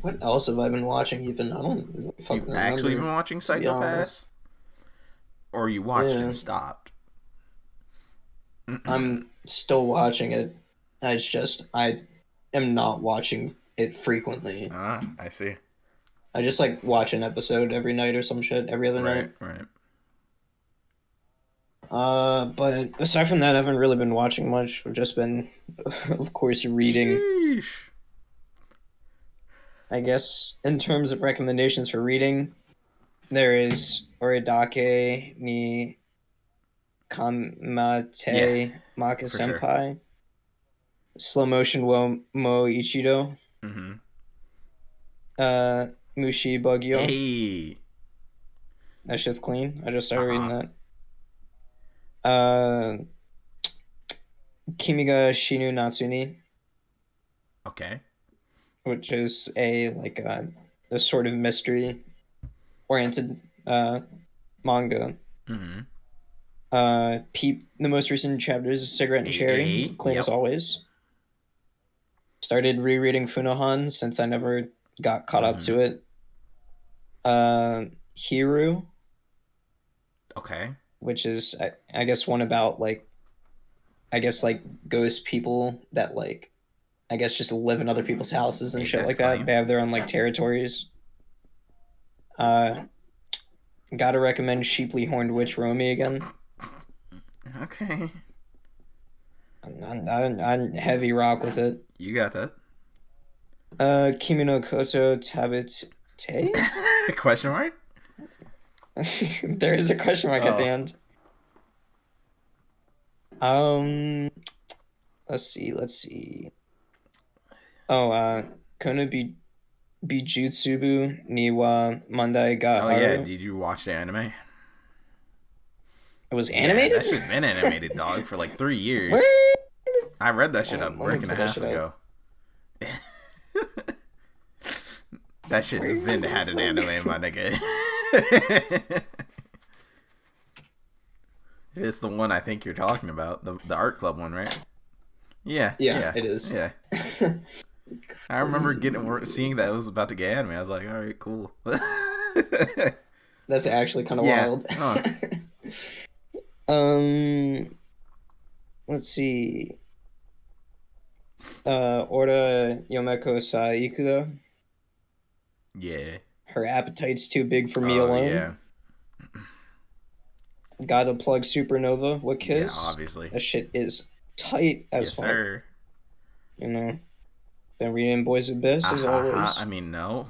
What else have I been watching even? I don't really fucking You've remember. actually been watching Psychopaths? Or you watched and stopped? I'm still watching it. It's just I am not watching it frequently. I see. I just like watch an episode every night or some shit every other night. Right. But aside from that, I haven't really been watching much. I've just been, of course, reading. Sheesh. I guess in terms of recommendations for reading, there is Oridake ni Kamate Maka Senpai, sure. Slow Motion wo Mo Ichido, Mushi Bugyo. Hey. That shit's clean. I just started reading that. Kimi ga Shinu Natsuni. Okay. Which is a sort of mystery oriented manga. Peep, the most recent chapters is Cigarette and Cherry, clean as always. Started rereading Funohan since I never got caught up to it. Hiru. Okay. Which is I guess one about ghost people that I guess just live in other people's houses and shit like that. They have their own territories. Gotta recommend Sheeply Horned Witch Romy again. Okay. I'm heavy rock with it. You got that. Kimi no Koto Tabite? Question mark? There is a question mark at the end. Let's see. Kono Bijutsubu ni wa Mandai ga Aru. Oh yeah, did you watch the anime? It was animated? Yeah, that shit's been animated, dog, for 3 years. Where? I read that shit a brick and a half ago. That shit's been had an anime, my nigga. It's the one I think you're talking about, the art club one, right? Yeah, Yeah, it is. Yeah. I remember seeing that it was about to get anime. I was like, all right, cool. That's actually kind of wild. Huh. Let's see. Ora Yomeko sa Ikuda. Yeah. Her appetite's too big for me alone. Yeah. Gotta plug Supernova with Kiss. Yeah, obviously. That shit is tight as fuck. Sir. You know, been reading Boys Abyss as always. I mean, no.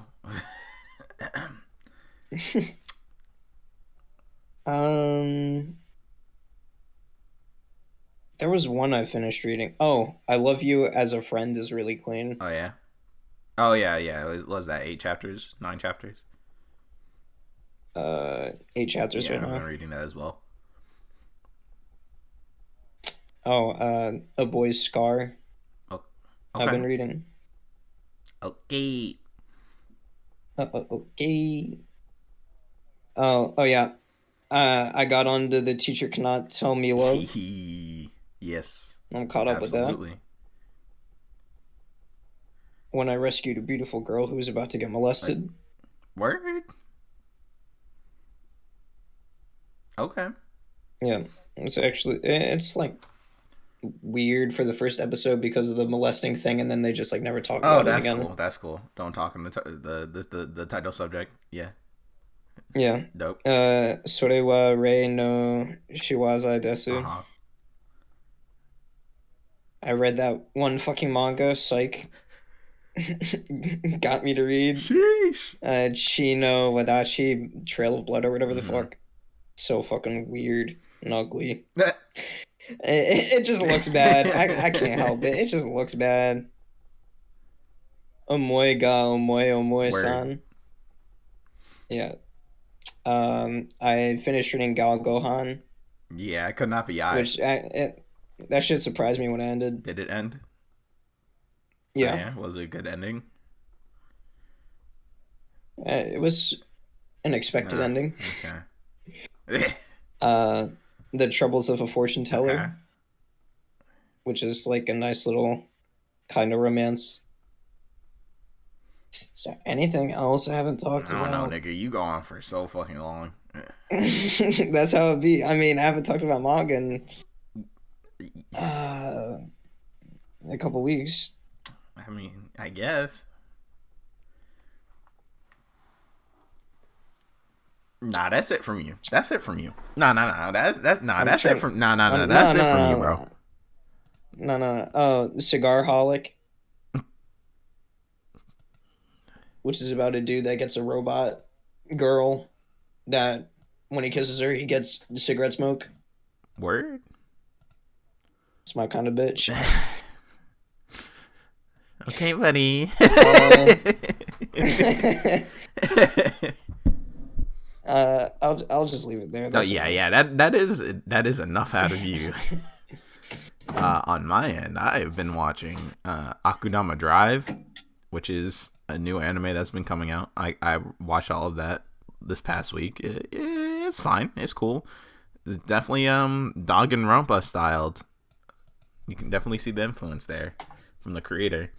There was one I finished reading. Oh, I Love You as a Friend is really clean. Oh yeah. Oh yeah. Was that 8 chapters? 9 chapters? 8 chapters right now. I've been reading that as well. Oh, A Boy's Scar. Oh, okay. I've been reading. Okay. Okay. Oh yeah. I got onto The Teacher Cannot Tell Me Love. Yes. I'm caught up with that. When I rescued a beautiful girl who was about to get molested. Word? Okay. Yeah. It's like weird for the first episode because of the molesting thing, and then they just like never talk about it again. Cool. That's cool. Don't talk on the title subject. Yeah. Yeah. Dope. Sore wa rei no shiwaza desu. I read that one fucking manga, psych. Got me to read. Sheesh. Chino Wadashi, Trail of Blood or whatever the fuck. So fucking weird and ugly. It just looks bad. I can't help it. It just looks bad. Omoe ga omoe san. Yeah. I finished reading Gal Gohan. Yeah, it could not be I. Which that shit surprised me when it ended. Did it end? Yeah. Was it a good ending? It was an expected ending. Okay. The Troubles of a Fortune Teller, which is like a nice little kind of romance. Is there anything else I haven't talked about? I don't know, nigga. You go on for so fucking long. That's how it be. I mean, I haven't talked about manga in a couple weeks. I mean, I guess. Nah, that's it from you. That's it from you. Nah. That's it from That's it from you, bro. No. Oh, Cigar Holic. Which is about a dude that gets a robot girl that when he kisses her, he gets cigarette smoke. Word? It's my kind of bitch. Okay, buddy. I'll just leave it there. That's that is enough out of you. On my end, I have been watching Akudama Drive, which is a new anime that's been coming out. I watched all of that this past week. It's fine. It's cool. It's definitely Danganronpa styled. You can definitely see the influence there from the creator.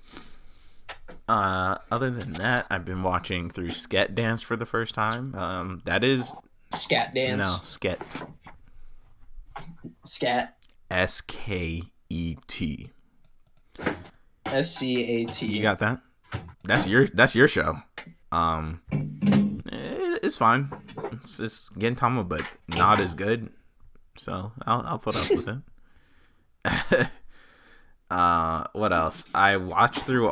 Other than that, I've been watching through Sket Dance for the first time. That is Scat Dance. No, Sket. Scat. Sket. SCAT. You got that? That's your show. It's fine. It's Gintama, but not as good. So I'll put up with it. What else? I watched through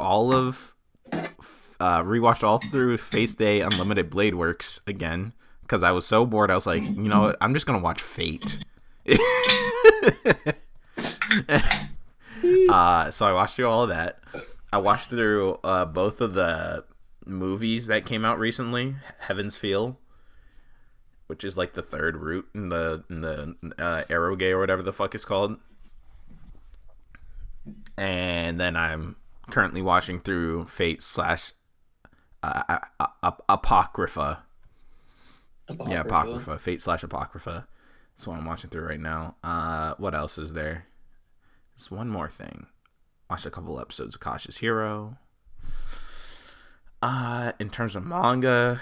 rewatched all through Face Day Unlimited Blade Works again because I was so bored. I was like, you know what? I'm just gonna watch Fate. So I watched through all of that. I watched through both of the movies that came out recently. Heaven's Feel, which is like the third route in the Eroge or whatever the fuck it's called. And then I'm currently watching through Fate / Apocrypha. Apocrypha. Yeah, Apocrypha. Fate/Apocrypha. That's what I'm watching through right now. What else is there? There's one more thing. Watched a couple episodes of Cautious Hero. In terms of manga,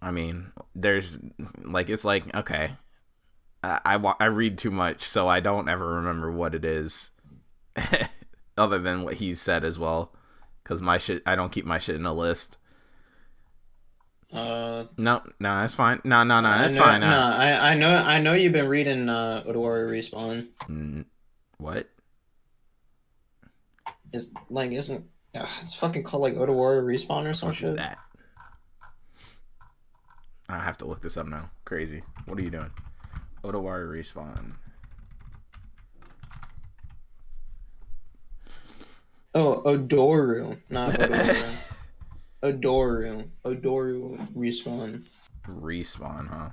I mean, there's like, it's like, okay, I read too much, so I don't ever remember what it is, other than what he said as well, because I don't keep my shit in a list. No, that's fine. No, that's fine. I know you've been reading Odawara Respawn. What? It's fucking called like Odawara Respawn or some shit. What is that? I have to look this up now. Crazy. What are you doing? Odawara Respawn. Oh, Odoru, not Odawara. Odoru Respawn. Respawn, huh?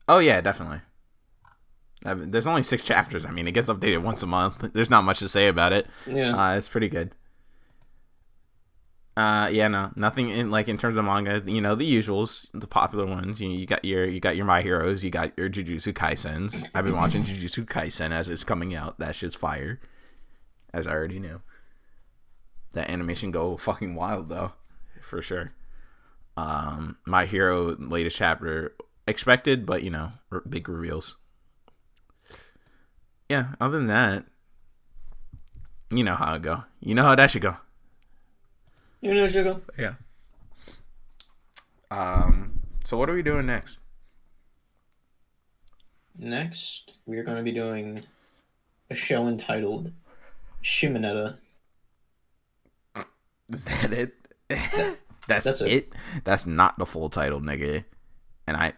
Oh yeah, definitely. There's only 6 chapters. I mean, it gets updated once a month. There's not much to say about it. Yeah. It's pretty good. Yeah, no, nothing in terms of manga. You know, the usuals, the popular ones. You got your My Heroes, you got your Jujutsu Kaisens. I've been watching Jujutsu Kaisen as it's coming out. That shit's fire, as I already knew. That animation go fucking wild though, for sure. My Hero latest chapter expected, but you know, big reveals. Yeah, other than that, you know how it go. You know how that should go. You know, Sugar. Yeah. So what are we doing next? Next, we're going to be doing a show entitled Shimonetta. Is that it? That's it? That's not the full title, nigga. And I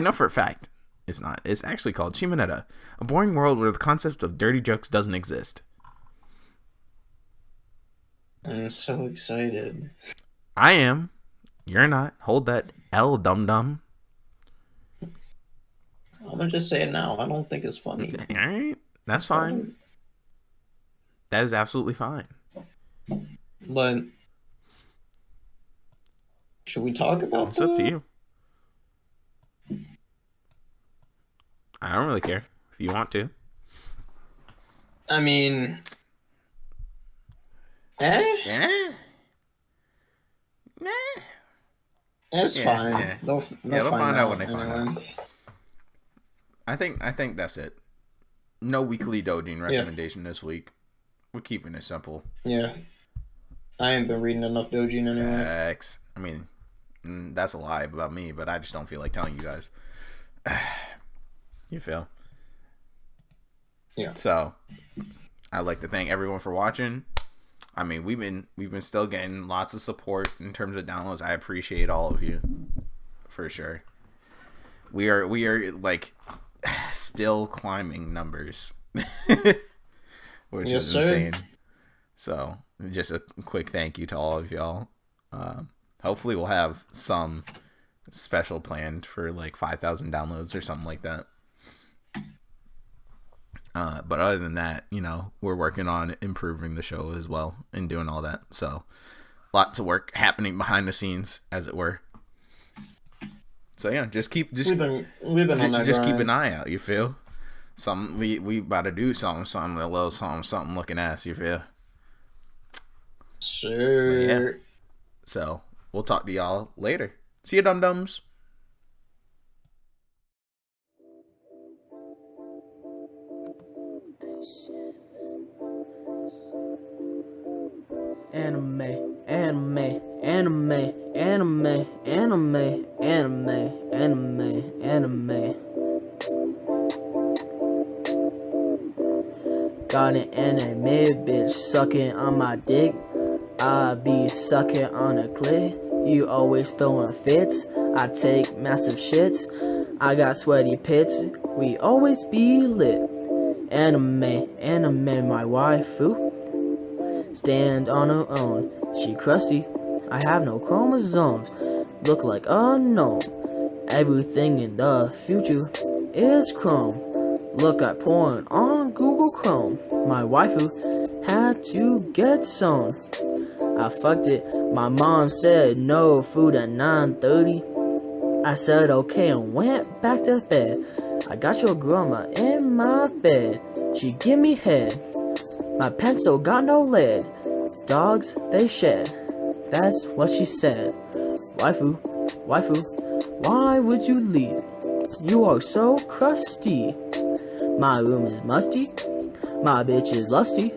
know for a fact it's not. It's actually called Shimonetta, a boring world where the concept of dirty jokes doesn't exist. I'm so excited. I am. You're not. Hold that L, dum-dum. I'm gonna just say it now. I don't think it's funny. Alright. That's fine. That is absolutely fine. But should we talk about It's up to you. I don't really care if you want to. I mean, Yeah. it's fine. Yeah. They'll find out when they find anyway. out. I think that's it. No weekly doujin recommendation this week. We're keeping it simple. Yeah. I ain't been reading enough doujin anyway. Facts. I mean, that's a lie about me, but I just don't feel like telling you guys. You feel? Yeah. So, I'd like to thank everyone for watching. I mean, we've been still getting lots of support in terms of downloads. I appreciate all of you, for sure. We are like still climbing numbers, which is insane. So, just a quick thank you to all of y'all. Hopefully, we'll have some special planned for like 5,000 downloads or something like that. But other than that, you know, we're working on improving the show as well and doing all that. So lots of work happening behind the scenes, as it were. So yeah, we've been on that just grind. Keep an eye out. You feel? We about to do something a little something looking ass. You feel? Sure. Yeah. So we'll talk to y'all later. See you, dum dums. Anime, anime, anime, anime, anime, anime, anime, anime. Got an anime bitch sucking on my dick. I be sucking on a clit. You always throwing fits. I take massive shits. I got sweaty pits. We always be lit. Anime, anime, my waifu. Stand on her own. She crusty. I have no chromosomes. Look like a gnome. Everything in the future is chrome. Look at porn on Google Chrome. My waifu had to get sewn. I fucked it. My mom said no food at 9:30. I said okay and went back to bed. I got your grandma in my bed. She give me head. My pencil got no lead. Dogs, they shed. That's what she said. Waifu, waifu, why would you leave? You are so crusty. My room is musty. My bitch is lusty.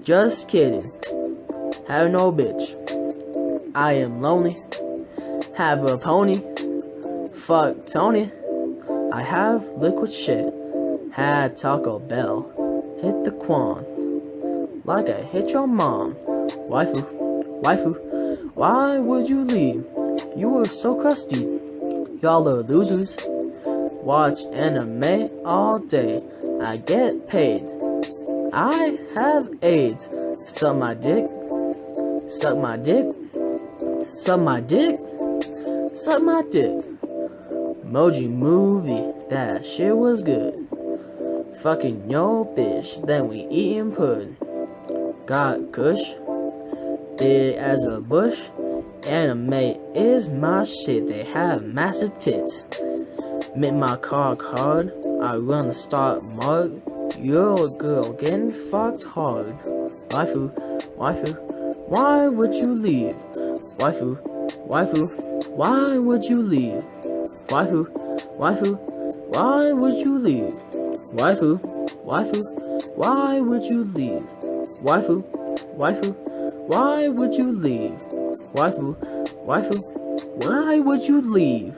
Just kidding. Have no bitch. I am lonely. Have a pony. Fuck Tony. I have liquid shit. Had Taco Bell. Hit the Quan. Like I hit your mom. Waifu, waifu, why would you leave? You were so crusty. Y'all are losers. Watch anime all day. I get paid. I have AIDS. Suck my dick. Suck my dick. Suck my dick. Suck my dick. Emoji movie. That shit was good. Fucking yo bitch. Then we eatin' pudding. Got kush. Big as a bush. Anime is my shit. They have massive tits. Make my cock hard. I run the stock market. You're a girl getting fucked hard. Waifu, waifu, why would you leave? Waifu, waifu, why would you leave? Waifu, waifu, why would you leave? Waifu, waifu, why would you leave? Waifu, waifu, why would you leave? Waifu, waifu, why would you leave?